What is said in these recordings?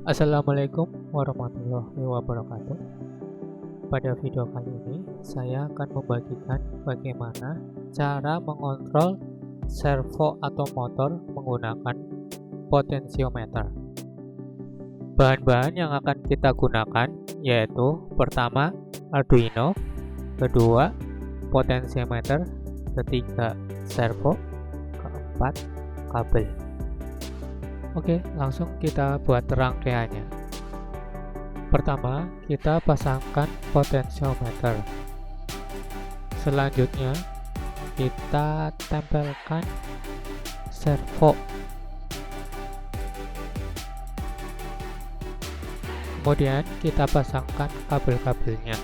Assalamualaikum warahmatullahi wabarakatuh. Pada video kali ini, saya akan membagikan bagaimana cara mengontrol servo atau motor menggunakan potensiometer. Bahan-bahan yang akan kita gunakan yaitu pertama Arduino, kedua potensiometer, ketiga servo, keempat kabel. Oke, langsung kita buat rangkaiannya. Pertama, kita pasangkan potensiometer. Selanjutnya, kita tempelkan servo. Kemudian, kita pasangkan kabel-kabelnya.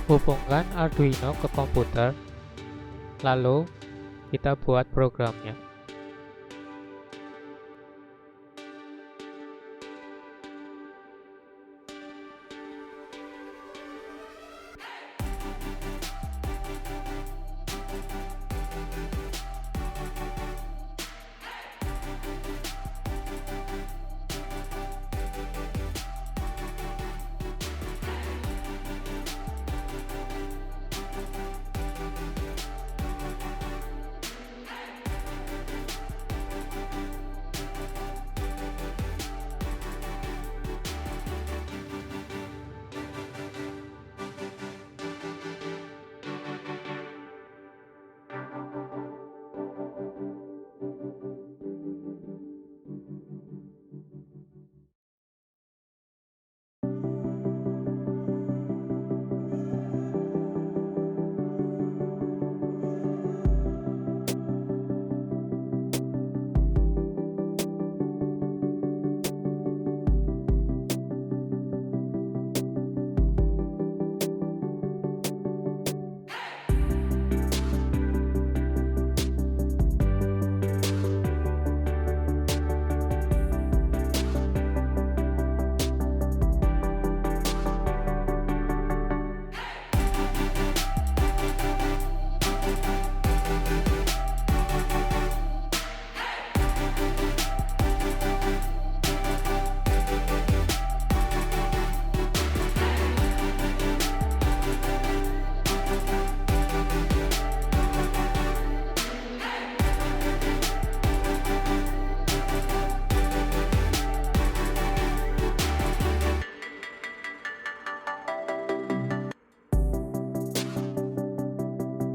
Hubungkan Arduino ke komputer, lalu kita buat programnya.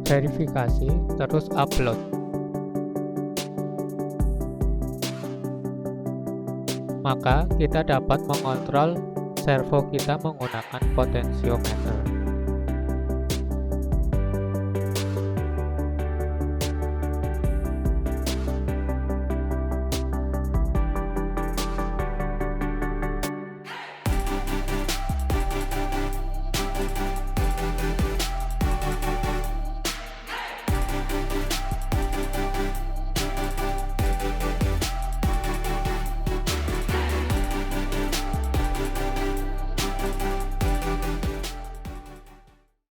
Verifikasi, terus upload. Maka kita dapat mengontrol servo kita menggunakan potensiometer.